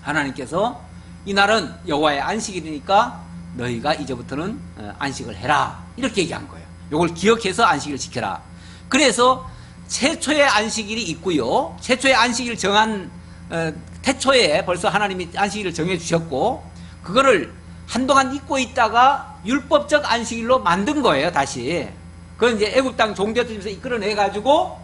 Speaker 1: 하나님께서 이 날은 여호와의 안식일이니까 너희가 이제부터는 안식을 해라 이렇게 얘기한 거예요. 이걸 기억해서 안식일을 지켜라. 그래서 최초의 안식일이 있고요. 최초의 안식일을 정한 태초에 벌써 하나님이 안식일을 정해 주셨고 그거를 한동안 잊고 있다가 율법적 안식일로 만든 거예요. 다시 그건 이제 애굽 땅 종되었던 집에서 이끌어내 가지고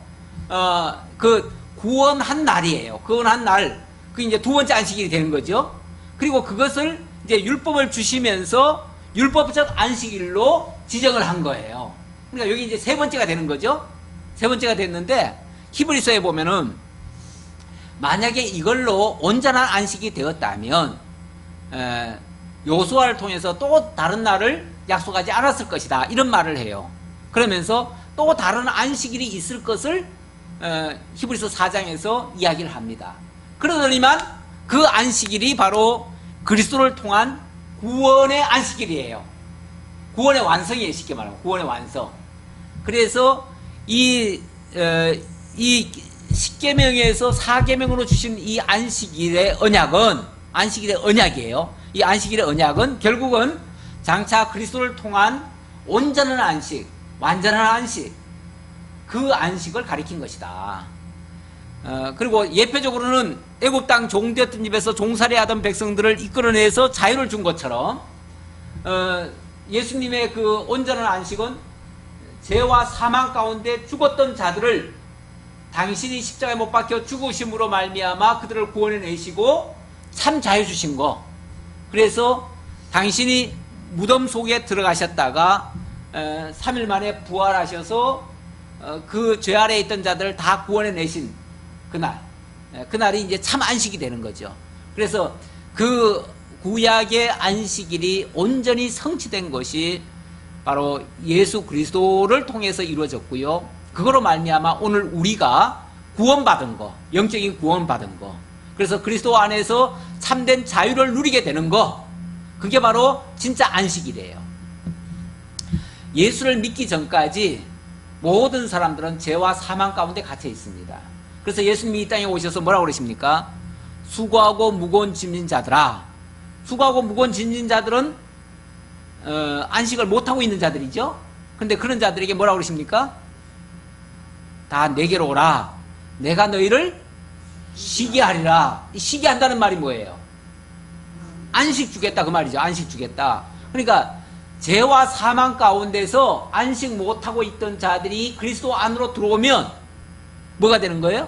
Speaker 1: 그 구원한 날이에요. 구원한 날 그 이제 두 번째 안식일이 되는 거죠. 그리고 그것을 이제 율법을 주시면서 율법적 안식일로 지정을 한 거예요. 그러니까 여기 이제 세 번째가 되는 거죠. 세 번째가 됐는데 히브리서에 보면은 만약에 이걸로 온전한 안식이 되었다면 요수아를 통해서 또 다른 날을 약속하지 않았을 것이다, 이런 말을 해요. 그러면서 또 다른 안식일이 있을 것을 히브리서 4장에서 이야기를 합니다. 그러더니만 그 안식일이 바로 그리스도를 통한 구원의 안식일이에요. 구원의 완성이에요. 쉽게 말하면 구원의 완성. 그래서 이 10계명에서 4계명으로 주신 이 안식일의 언약이에요. 이 안식일의 언약은 결국은 장차 그리스도를 통한 온전한 안식, 완전한 안식, 그 안식을 가리킨 것이다. 그리고 예표적으로는 애굽 땅 종되었던 집에서 종살이하던 백성들을 이끌어내서 자유를 준 것처럼 예수님의 그 온전한 안식은 죄와 사망 가운데 죽었던 자들을 당신이 십자가에 못 박혀 죽으심으로 말미암아 그들을 구원해내시고 참 자유 주신 거. 그래서 당신이 무덤 속에 들어가셨다가 3일 만에 부활하셔서 그 죄 아래에 있던 자들을 다 구원해내신 그날이 이제 참 안식이 되는 거죠. 그래서 그 구약의 안식일이 온전히 성취된 것이 바로 예수 그리스도를 통해서 이루어졌고요. 그거로 말미암아 오늘 우리가 구원받은 거, 영적인 구원받은 거, 그래서 그리스도 안에서 참된 자유를 누리게 되는 거, 그게 바로 진짜 안식이래요. 예수를 믿기 전까지 모든 사람들은 죄와 사망 가운데 갇혀 있습니다. 그래서 예수님이 이 땅에 오셔서 뭐라고 그러십니까? 수고하고 무거운 짐진 자들아. 수고하고 무거운 짐진 자들은 안식을 못하고 있는 자들이죠. 근데 그런 자들에게 뭐라고 그러십니까? 다 내게로 오라. 내가 너희를 쉬게 하리라. 쉬게 한다는 말이 뭐예요? 안식 주겠다, 그 말이죠. 안식 주겠다. 그러니까 죄와 사망 가운데서 안식 못하고 있던 자들이 그리스도 안으로 들어오면 뭐가 되는 거예요?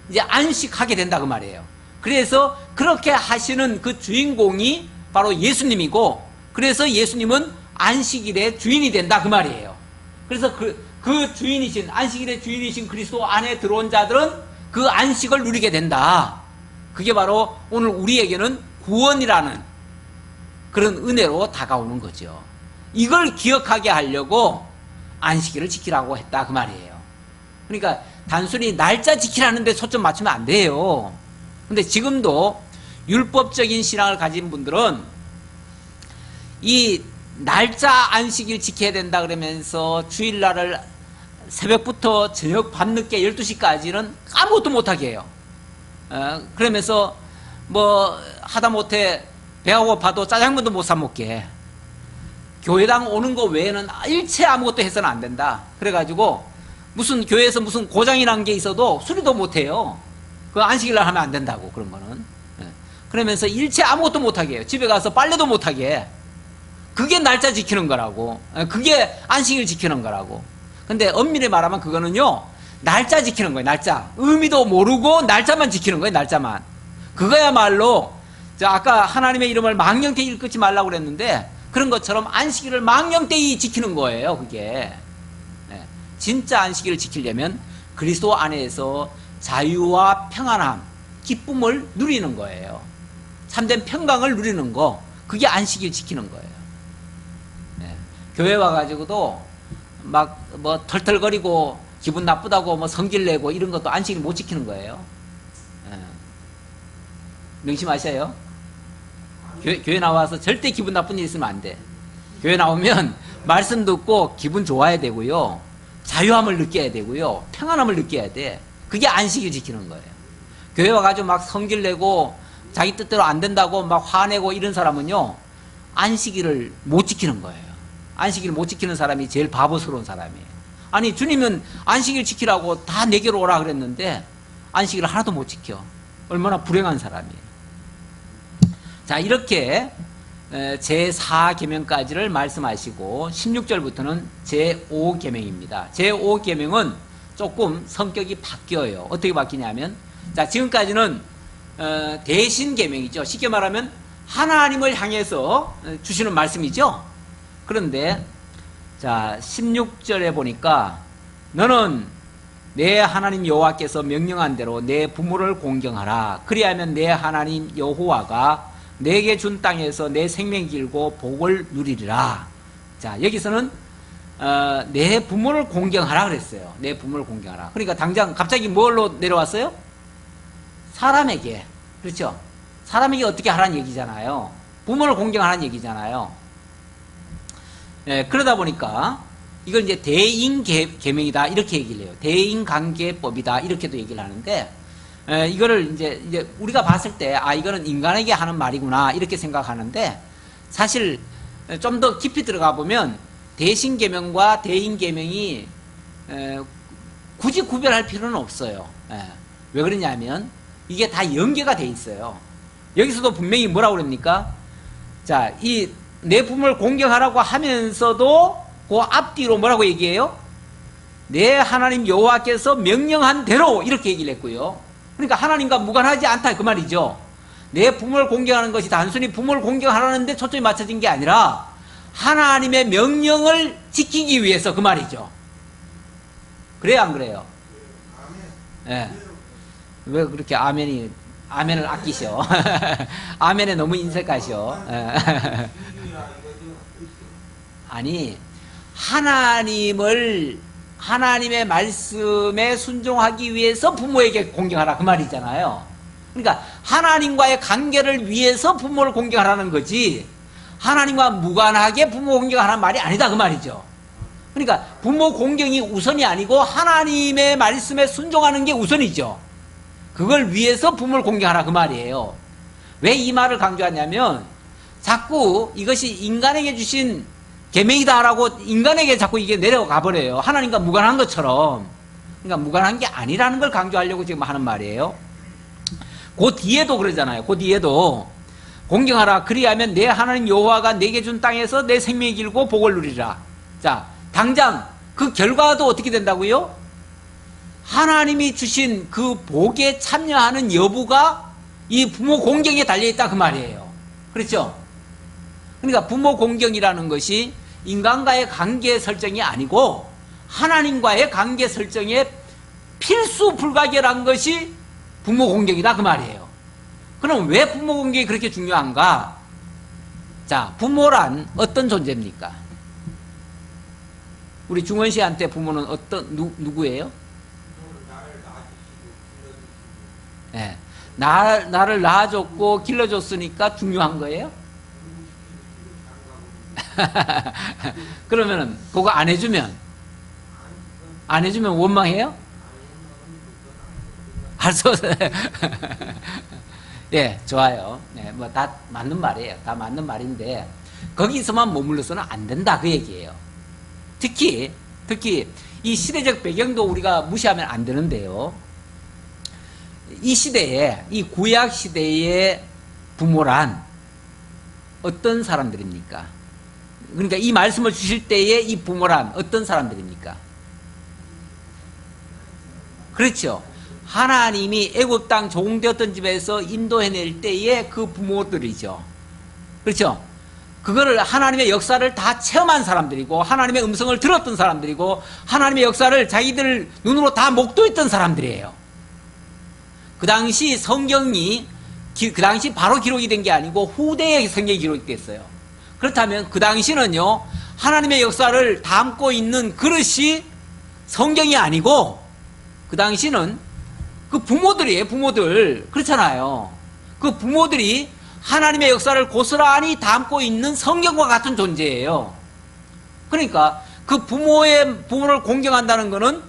Speaker 1: 이제 안식하게 된다, 그 말이에요. 그래서 그렇게 하시는 그 주인공이 바로 예수님이고, 그래서 예수님은 안식일의 주인이 된다, 그 말이에요. 그래서 그 주인이신, 안식일의 주인이신 그리스도 안에 들어온 자들은 그 안식을 누리게 된다. 그게 바로 오늘 우리에게는 구원이라는 그런 은혜로 다가오는 거죠. 이걸 기억하게 하려고 안식일을 지키라고 했다, 그 말이에요. 그러니까 단순히 날짜 지키라는 데 초점 맞추면 안 돼요. 근데 지금도 율법적인 신앙을 가진 분들은 이 날짜 안식일 지켜야 된다 그러면서 주일날을 새벽부터 저녁 밤늦게 12시까지는 아무것도 못하게 해요. 그러면서 뭐 하다못해 배가 고파도 짜장면도 못 사 먹게 해. 교회당 오는 거 외에는 일체 아무것도 해서는 안 된다. 그래가지고 무슨 교회에서 무슨 고장이 난 게 있어도 수리도 못 해요. 그 안식일날 하면 안 된다고, 그런 거는. 그러면서 일체 아무것도 못하게 해요. 집에 가서 빨래도 못하게 해. 그게 날짜 지키는 거라고. 그게 안식일 지키는 거라고. 근데 엄밀히 말하면 그거는요, 날짜 지키는 거예요. 날짜. 의미도 모르고 날짜만 지키는 거예요. 날짜만. 그거야말로 아까 하나님의 이름을 망령되이 일컫지 말라고 그랬는데, 그런 것처럼 안식일을 망령되이 지키는 거예요. 그게. 진짜 안식일을 지키려면 그리스도 안에서 자유와 평안함, 기쁨을 누리는 거예요. 참된 평강을 누리는 거, 그게 안식일 지키는 거예요. 교회 와가지고도 막 뭐 털털거리고 기분 나쁘다고 뭐 성질 내고 이런 것도 안식일 못 지키는 거예요. 명심하셔요. 교회 나와서 절대 기분 나쁜 일 있으면 안 돼. 교회 나오면 말씀 듣고 기분 좋아야 되고요, 자유함을 느껴야 되고요, 평안함을 느껴야 돼. 그게 안식일 지키는 거예요. 교회 와가지고 막 성질 내고 자기 뜻대로 안 된다고 막 화내고 이런 사람은요, 안식일을 못 지키는 거예요. 안식일 못 지키는 사람이 제일 바보스러운 사람이에요. 아니, 주님은 안식일 지키라고 다 내게로 오라 그랬는데 안식일을 하나도 못 지켜. 얼마나 불행한 사람이에요. 자, 이렇게 제4계명까지를 말씀하시고 16절부터는 제5계명입니다. 제5계명은 조금 성격이 바뀌어요. 어떻게 바뀌냐면, 자, 지금까지는 대신계명이죠. 쉽게 말하면 하나님을 향해서 주시는 말씀이죠. 그런데 자, 16절에 보니까 너는 내 하나님 여호와께서 명령한 대로 내 부모를 공경하라. 그리하면 내 하나님 여호와가 내게 준 땅에서 내 생명 길고 복을 누리리라. 자, 여기서는 내 부모를 공경하라 그랬어요. 내 부모를 공경하라. 그러니까 당장 갑자기 뭘로 내려왔어요? 사람에게. 그렇죠? 사람에게 어떻게 하라는 얘기잖아요. 부모를 공경하라는 얘기잖아요. 예, 그러다 보니까 이걸 이제 대인계명이다 이렇게 얘기를 해요. 대인관계법이다 이렇게도 얘기를 하는데, 이거를 이제 우리가 봤을 때 이거는 인간에게 하는 말이구나 이렇게 생각하는데, 사실 좀 더 깊이 들어가 보면 대신계명과 대인계명이 굳이 구별할 필요는 없어요. 왜 그러냐면 이게 다 연계가 돼 있어요. 여기서도 분명히 뭐라고 그럽니까? 자, 이 내 부모를 공경하라고 하면서도 그 앞뒤로 뭐라고 얘기해요? 내 하나님 여호와께서 명령한 대로 이렇게 얘기를 했고요. 그러니까 하나님과 무관하지 않다 그 말이죠. 내 부모를 공경하는 것이 단순히 부모를 공경하라는데 초점이 맞춰진 게 아니라 하나님의 명령을 지키기 위해서 그 말이죠. 그래요, 안 그래요? 예. 왜 그렇게 아멘을 아끼셔? 아멘에 너무 인색하셔. 아니, 하나님의 말씀에 순종하기 위해서 부모에게 공경하라 그 말이잖아요. 그러니까 하나님과의 관계를 위해서 부모를 공경하라는 거지, 하나님과 무관하게 부모 공경하라는 말이 아니다 그 말이죠. 그러니까 부모 공경이 우선이 아니고 하나님의 말씀에 순종하는 게 우선이죠. 그걸 위해서 부모를 공경하라 그 말이에요. 왜 이 말을 강조하냐면 자꾸 이것이 인간에게 주신 계명이다라고 인간에게 자꾸 이게 내려가 버려요. 하나님과 무관한 것처럼. 그러니까 무관한 게 아니라는 걸 강조하려고 지금 하는 말이에요. 그 뒤에도 그러잖아요. 그 뒤에도 공경하라. 그리하면 내 하나님 여호와가 내게 준 땅에서 내 생명이 길고 복을 누리라. 자, 당장 그 결과도 어떻게 된다고요? 하나님이 주신 그 복에 참여하는 여부가 이 부모 공경에 달려있다 그 말이에요. 그렇죠? 그러니까 부모 공경이라는 것이 인간과의 관계 설정이 아니고 하나님과의 관계 설정에 필수 불가결한 것이 부모 공경이다 그 말이에요. 그럼 왜 부모 공경이 그렇게 중요한가? 자, 부모란 어떤 존재입니까? 우리 중원 씨한테 부모는 누구예요? 네. 나를 낳아줬고 길러줬으니까 중요한 거예요? 그러면은 그거 안 해주면 원망해요? 할 수 없어요. 예, 좋아요. 네, 뭐 다 맞는 말이에요. 다 맞는 말인데 거기서만 머물러서는 안 된다 그 얘기예요. 특히 이 시대적 배경도 우리가 무시하면 안 되는데요. 이 시대에, 이 구약 시대의 부모란 어떤 사람들입니까? 그러니까 이 말씀을 주실 때에 이 부모란 어떤 사람들입니까? 그렇죠. 하나님이 애굽 땅 종되었던 집에서 인도해낼 때의 그 부모들이죠. 그렇죠. 그거를 하나님의 역사를 다 체험한 사람들이고 하나님의 음성을 들었던 사람들이고 하나님의 역사를 자기들 눈으로 다 목도했던 사람들이에요. 그 당시 성경이 그 당시 바로 기록이 된 게 아니고 후대에 성경이 기록이 됐어요. 그렇다면 그 당시는요, 하나님의 역사를 담고 있는 그릇이 성경이 아니고 그 당시는 그 부모들이에요. 부모들. 그렇잖아요. 그 부모들이 하나님의 역사를 고스란히 담고 있는 성경과 같은 존재예요. 그러니까 그 부모를 공경한다는 것은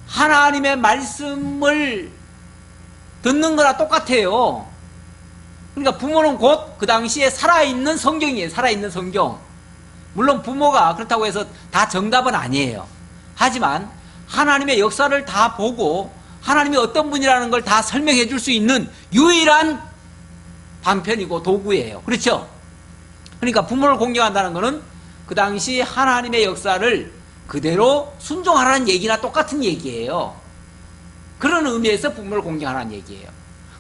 Speaker 1: 하나님의 말씀을 듣는 거랑 똑같아요. 그러니까 부모는 곧 그 당시에 살아있는 성경이에요. 살아있는 성경. 물론 부모가 그렇다고 해서 다 정답은 아니에요. 하지만 하나님의 역사를 다 보고 하나님이 어떤 분이라는 걸 다 설명해 줄 수 있는 유일한 방편이고 도구예요. 그렇죠? 그러니까 부모를 공경한다는 것은 그 당시 하나님의 역사를 그대로 순종하라는 얘기나 똑같은 얘기예요. 그런 의미에서 부모를 공경하라는 얘기예요.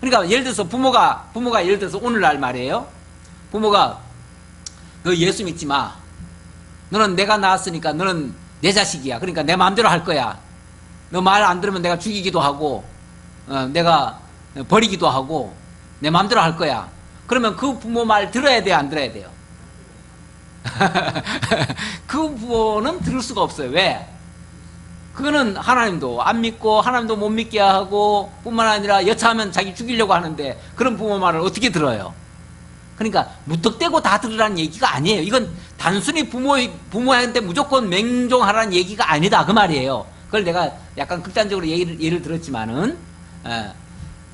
Speaker 1: 그러니까 예를 들어서 부모가 예를 들어서 오늘날 말이에요. 부모가 너 예수 믿지 마. 너는 내가 낳았으니까 너는 내 자식이야. 그러니까 내 마음대로 할 거야. 너 말 안 들으면 내가 죽이기도 하고 내가 버리기도 하고 내 마음대로 할 거야. 그러면 그 부모 말 들어야 돼요, 안 들어야 돼요? 그 부모는 들을 수가 없어요. 왜? 그거는 하나님도 안 믿고 하나님도 못 믿게 하고 뿐만 아니라 여차하면 자기 죽이려고 하는데 그런 부모 말을 어떻게 들어요? 그러니까 무턱대고 다 들으라는 얘기가 아니에요. 이건 단순히 부모한테 무조건 맹종하라는 얘기가 아니다 그 말이에요. 그걸 내가 약간 극단적으로 예를 들었지만은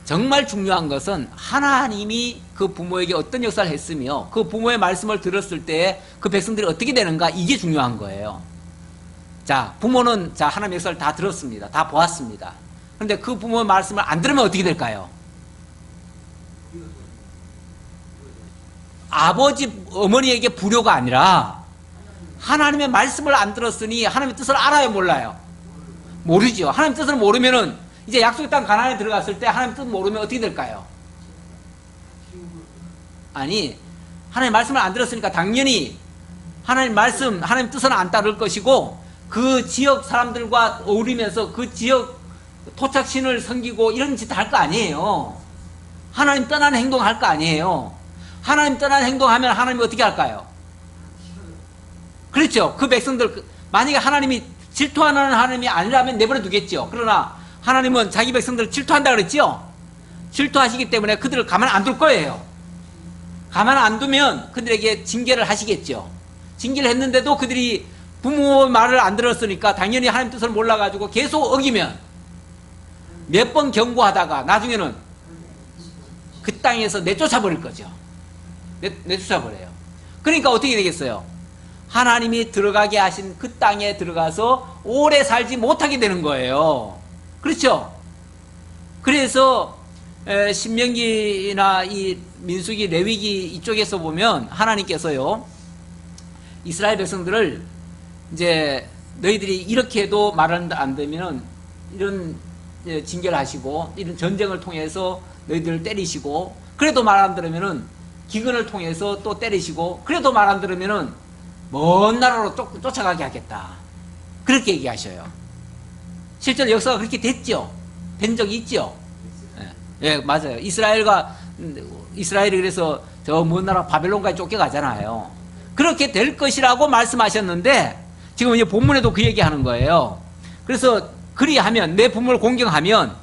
Speaker 1: 정말 중요한 것은 하나님이 그 부모에게 어떤 역사를 했으며 그 부모의 말씀을 들었을 때 그 백성들이 어떻게 되는가, 이게 중요한 거예요. 자, 부모는 자 하나님의 역사를 다 들었습니다. 다 보았습니다. 그런데 그 부모의 말씀을 안 들으면 어떻게 될까요? 아버지, 어머니에게 불효가 아니라 하나님의 말씀을 안 들었으니 하나님의 뜻을 알아요, 몰라요? 모르죠. 하나님의 뜻을 모르면은 이제 약속의 땅 가나안에 들어갔을 때 하나님의 뜻 모르면 어떻게 될까요? 아니, 하나님의 말씀을 안 들었으니까 당연히 하나님 말씀, 하나님 뜻은 안 따를 것이고 그 지역 사람들과 어울리면서 그 지역 토착신을 섬기고 이런 짓 할 거 아니에요. 하나님 떠난 행동 할 거 아니에요. 하나님 떠난 행동하면 하나님이 어떻게 할까요? 그렇죠. 그 백성들, 만약에 하나님이 질투하는 하나님이 아니라면 내버려 두겠죠. 그러나 하나님은 자기 백성들을 질투한다 그랬죠. 질투하시기 때문에 그들을 가만 안 둘 거예요. 가만 안 두면 그들에게 징계를 하시겠죠. 징계를 했는데도 그들이 부모 말을 안 들었으니까 당연히 하나님 뜻을 몰라가지고 계속 어기면 몇 번 경고하다가 나중에는 그 땅에서 내쫓아버릴 거죠. 내쫓아버려요. 그러니까 어떻게 되겠어요? 하나님이 들어가게 하신 그 땅에 들어가서 오래 살지 못하게 되는 거예요. 그렇죠? 그래서 신명기나 이 민수기, 레위기 이쪽에서 보면 하나님께서요, 이스라엘 백성들을 이제 너희들이 이렇게 해도 말을 안 되면은 이런 징계를 하시고 이런 전쟁을 통해서 너희들을 때리시고, 그래도 말 안 들으면은 기근을 통해서 또 때리시고, 그래도 말 안 들으면은 먼 나라로 쫓아가게 하겠다. 그렇게 얘기하셔요. 실제로 역사가 그렇게 됐죠. 된 적이 있죠. 예, 맞아요. 이스라엘이 그래서 저 먼 나라 바벨론까지 쫓겨가잖아요. 그렇게 될 것이라고 말씀하셨는데 지금 이제 본문에도 그 얘기하는 거예요. 그래서 그리하면, 내 부모를 공경하면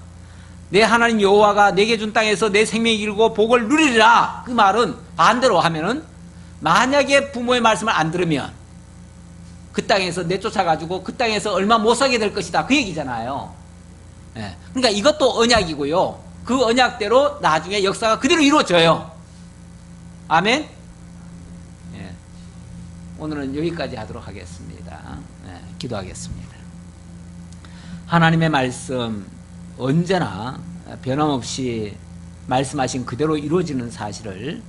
Speaker 1: 내 하나님 여호와가 내게 준 땅에서 내 생명이 길고 복을 누리리라. 그 말은 반대로 하면은 만약에 부모의 말씀을 안 들으면 그 땅에서 내쫓아가지고 그 땅에서 얼마 못 살게 될 것이다. 그 얘기잖아요. 예. 그러니까 이것도 언약이고요. 그 언약대로 나중에 역사가 그대로 이루어져요. 아멘? 예. 오늘은 여기까지 하도록 하겠습니다. 예. 기도하겠습니다. 하나님의 말씀 언제나 변함없이 말씀하신 그대로 이루어지는 사실을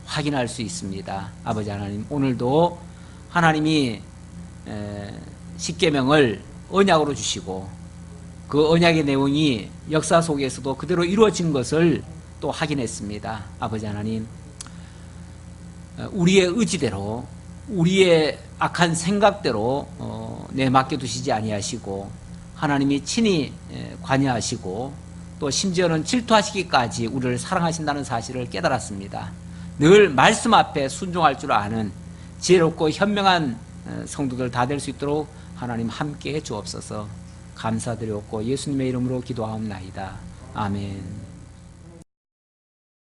Speaker 1: 확인할 수 있습니다. 아버지 하나님, 오늘도 하나님이 십계명을 언약으로 주시고 그 언약의 내용이 역사 속에서도 그대로 이루어진 것을 또 확인했습니다. 아버지 하나님, 우리의 의지대로, 우리의 악한 생각대로 내맡겨두시지 아니하시고 하나님이 친히 관여하시고 또 심지어는 질투하시기까지 우리를 사랑하신다는 사실을 깨달았습니다. 늘 말씀 앞에 순종할 줄 아는 지혜롭고 현명한 성도들 다 될 수 있도록 하나님 함께해 주옵소서. 감사드렸고 예수님의 이름으로 기도하옵나이다. 아멘.